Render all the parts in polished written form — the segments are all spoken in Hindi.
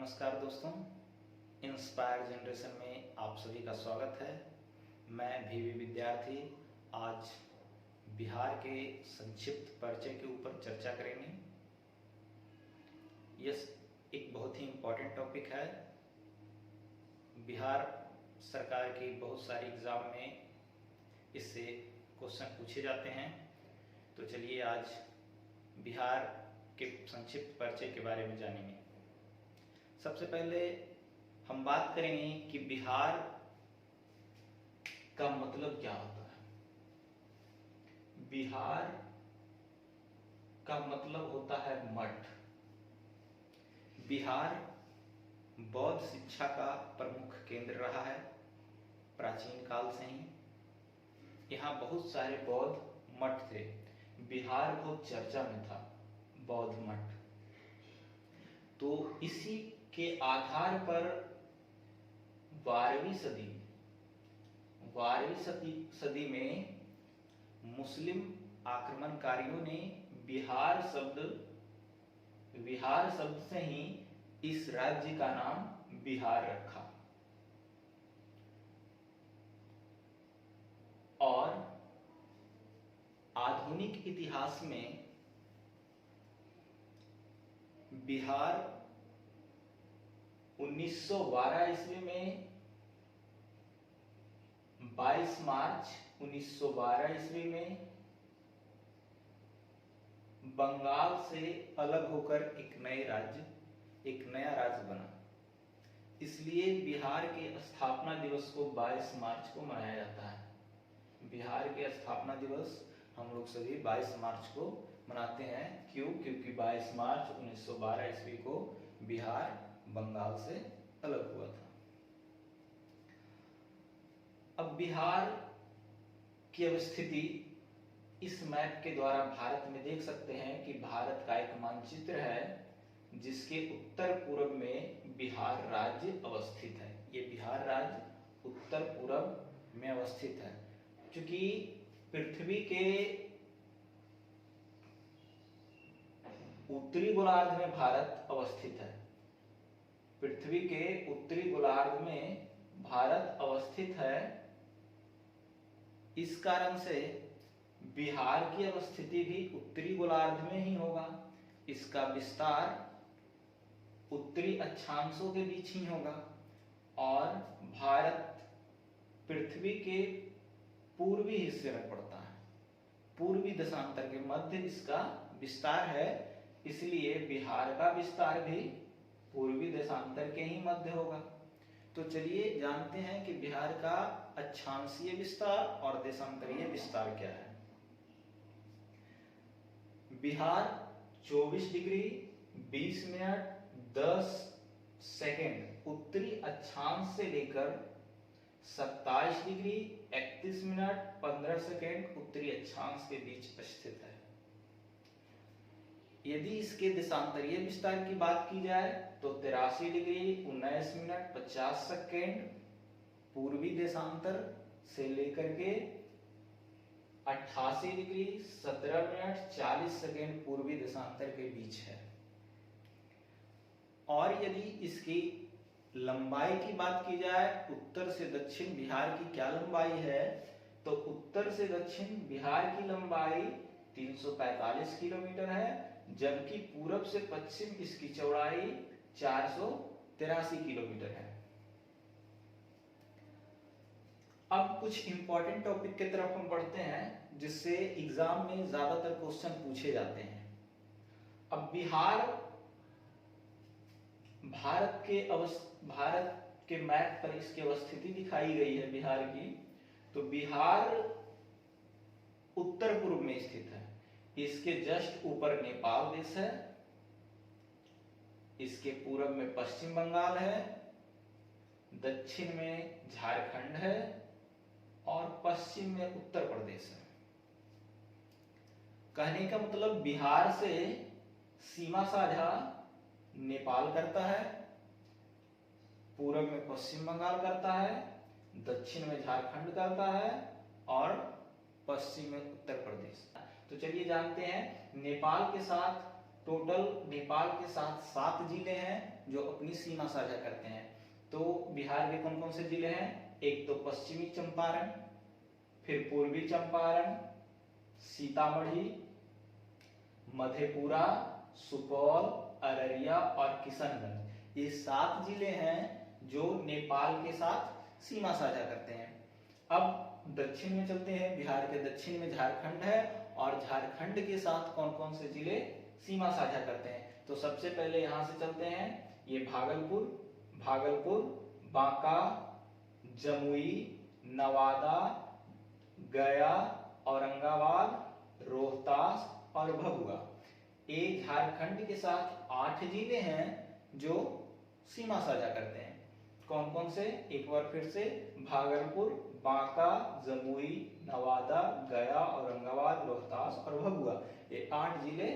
नमस्कार दोस्तों, इंस्पायर जनरेशन में आप सभी का स्वागत है। मैं भी विद्यार्थी आज बिहार के संक्षिप्त परिचय के ऊपर चर्चा करेंगे। यह एक बहुत ही इम्पोर्टेंट टॉपिक है। बिहार सरकार की बहुत सारी एग्ज़ाम में इससे क्वेश्चन पूछे जाते हैं। तो चलिए आज बिहार के संक्षिप्त परिचय के बारे में जानेंगे। सबसे पहले हम बात करेंगे कि बिहार का मतलब क्या होता है। बिहार का मतलब होता है मठ। बिहार बौद्ध शिक्षा का प्रमुख केंद्र रहा है प्राचीन काल से ही। यहाँ बहुत सारे बौद्ध मठ थे। बिहार बहुत चर्चा में था बौद्ध मठ। तो इसी के आधार पर 12वीं सदी में मुस्लिम आक्रमणकारियों ने बिहार शब्द से ही इस राज्य का नाम बिहार रखा। और आधुनिक इतिहास में बिहार 1912 ईस्वी में 22 मार्च 1912 ईस्वी में बंगाल से अलग होकर एक नया राज्य बना। इसलिए बिहार के स्थापना दिवस को 22 मार्च को मनाया जाता है। बिहार के स्थापना दिवस हम लोग सभी 22 मार्च को मनाते हैं। क्यों? क्योंकि 22 मार्च 1912 ईस्वी को बिहार बंगाल से अलग हुआ था। अब बिहार की अवस्थिति इस मैप के द्वारा भारत में देख सकते हैं कि भारत का एक मानचित्र है जिसके उत्तर पूर्व में बिहार राज्य अवस्थित है। ये बिहार राज्य उत्तर पूर्व में अवस्थित है। क्योंकि पृथ्वी के उत्तरी गोलार्ध में भारत अवस्थित है। पृथ्वी के उत्तरी गोलार्ध में भारत अवस्थित है। इस कारण से बिहार की अवस्थिति भी उत्तरी गोलार्ध में ही होगा। इसका विस्तार उत्तरी अक्षांशों के बीच ही होगा। और भारत पृथ्वी के पूर्वी हिस्से में पड़ता है। पूर्वी देशांतर के मध्य इसका विस्तार है। इसलिए बिहार का विस्तार भी पूर्वी देशांतर के ही मध्य होगा। तो चलिए जानते हैं कि बिहार का अक्षांशीय विस्तार और देशांतरीय विस्तार क्या है। बिहार 24 डिग्री 20 मिनट 10 सेकेंड उत्तरी अक्षांश से लेकर 27 डिग्री 31 मिनट 15 सेकेंड उत्तरी अक्षांश के बीच स्थित है। यदि इसके देशांतरीय विस्तार की बात की जाए तो 83 डिग्री 19 मिनट 50 सेकेंड पूर्वी देशांतर से लेकर के 88 डिग्री 17 मिनट 40 सेकेंड पूर्वी देशांतर के बीच है। और यदि इसकी लंबाई की बात की जाए उत्तर से दक्षिण बिहार की क्या लंबाई है, तो उत्तर से दक्षिण बिहार की लंबाई 345 किलोमीटर है, जबकि पूरब से पश्चिम इसकी चौड़ाई 483 किलोमीटर है। अब कुछ इंपॉर्टेंट टॉपिक की तरफ हम बढ़ते हैं जिससे एग्जाम में ज्यादातर क्वेश्चन पूछे जाते हैं। अब भारत के मैप पर इसकी अवस्थिति दिखाई गई है बिहार की। तो बिहार उत्तर पूर्व में स्थित है। इसके जस्ट ऊपर नेपाल देश है। इसके पूर्व में पश्चिम बंगाल है, दक्षिण में झारखंड है और पश्चिम में उत्तर प्रदेश है। कहने का मतलब बिहार से सीमा साझा नेपाल करता है, पूर्व में पश्चिम बंगाल करता है, दक्षिण में झारखंड करता है और पश्चिम में उत्तर प्रदेश। तो चलिए जानते हैं नेपाल के साथ 7 जिले हैं। जो अपनी सीमा साझा करते हैं। तो बिहार के कौन कौन से जिले हैं? एक तो पश्चिमी चंपारण, फिर पूर्वी चंपारण, सीतामढ़ी, मधेपुरा, सुपौल, अररिया और किशनगंज। ये 7 जिले हैं जो नेपाल के साथ सीमा साझा करते हैं। अब दक्षिण में चलते हैं। बिहार के दक्षिण में झारखंड है और झारखंड के साथ कौन कौन से जिले सीमा साझा करते हैं? तो सबसे पहले यहां से चलते हैं, ये भागलपुर, बांका, जमुई, नवादा, गया, औरंगाबाद, रोहतास और भभुआ। ये झारखंड के साथ 8 जिले हैं जो सीमा साझा करते हैं। कौन कौन से? एक बार फिर से, भागलपुर, बांका, जमुई, नवादा, गया, औरंगाबाद, रोहतास और भभुआ। ये 8 जिले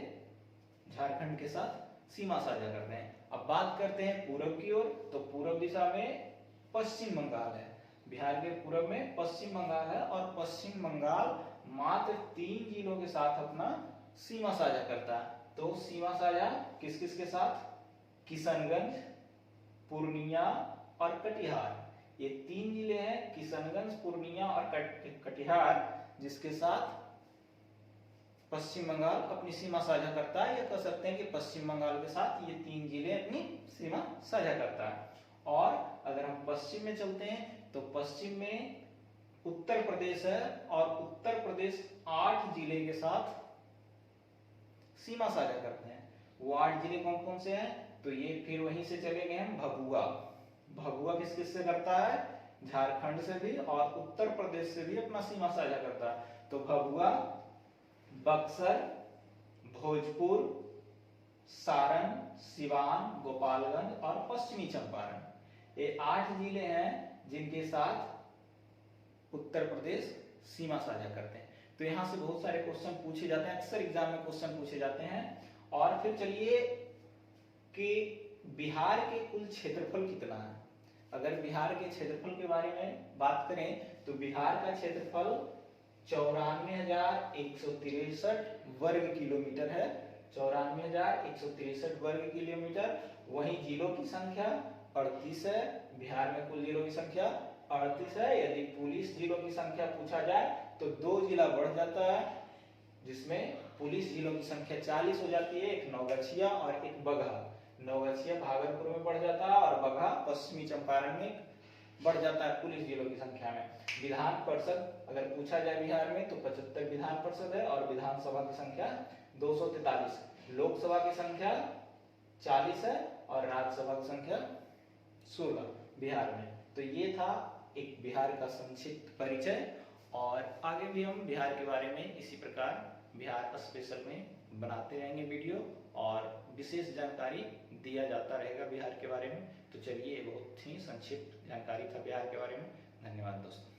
झारखंड के साथ सीमा साझा करते हैं। अब बात करते हैं पूरब की ओर। तो पूरब दिशा में पश्चिम बंगाल है। बिहार के पूरब में पश्चिम बंगाल है और पश्चिम बंगाल मात्र 3 जिलों के साथ अपना सीमा साझा करता है। तो सीमा साझा किस किस के साथ? किशनगंज, पूर्णिया और कटिहार। ये 3 जिले हैं, किशनगंज, पूर्णिया और कटिहार, जिसके साथ पश्चिम बंगाल अपनी सीमा साझा करता है। या कह सकते हैं कि पश्चिम बंगाल के साथ ये 3 जिले अपनी सीमा साझा करता है। और अगर हम पश्चिम में चलते हैं तो पश्चिम में उत्तर प्रदेश है और उत्तर प्रदेश 8 जिले के साथ सीमा साझा करते हैं। वो 8 जिले कौन कौन से हैं? तो ये फिर वहीं से चले गए हम भभुआ किस किस से करता है? झारखंड से भी और उत्तर प्रदेश से भी अपना सीमा साझा करता है। तो भभुआ, बक्सर, भोजपुर, सारण, सिवान, गोपालगंज और पश्चिमी चंपारण। ये 8 जिले हैं जिनके साथ उत्तर प्रदेश सीमा साझा करते हैं। तो यहां से बहुत सारे क्वेश्चन पूछे जाते हैं, अक्सर एग्जाम में क्वेश्चन पूछे जाते हैं। और फिर चलिए कि बिहार के कुल क्षेत्रफल कितना है। अगर बिहार के क्षेत्रफल के बारे में बात करें तो बिहार का क्षेत्रफल 94,163 वर्ग किलोमीटर है। 94,163 वर्ग किलोमीटर। वहीं जिलों की संख्या 38 है। बिहार में कुल जिलों की संख्या 38 है। यदि पुलिस जिलों की संख्या पूछा जाए तो 2 जिला बढ़ जाता है, जिसमें पुलिस जिलों की संख्या 40 हो जाती है। एक नवगछिया और एक बगहा। नवगछिया भागलपुर में बढ़ जाता है और बगहा पश्चिमी चंपारण में बढ़ जाता है पुलिस जिलों की संख्या में। विधान परिषद अगर पूछा जाए बिहार में तो 75 विधान परिषद है और विधानसभा की संख्या 243। लोकसभा की संख्या 40 है और राज्यसभा की संख्या 16 बिहार में। तो ये था एक बिहार का संक्षिप्त परिचय। और आगे भी हम बिहार के बारे में इसी प्रकार बिहार स्पेशल में बनाते रहेंगे वीडियो और विशेष जानकारी दिया जाता रहेगा बिहार के बारे में। तो चलिए, बहुत ही संक्षिप्त जानकारी था बिहार के बारे में। धन्यवाद दोस्तों।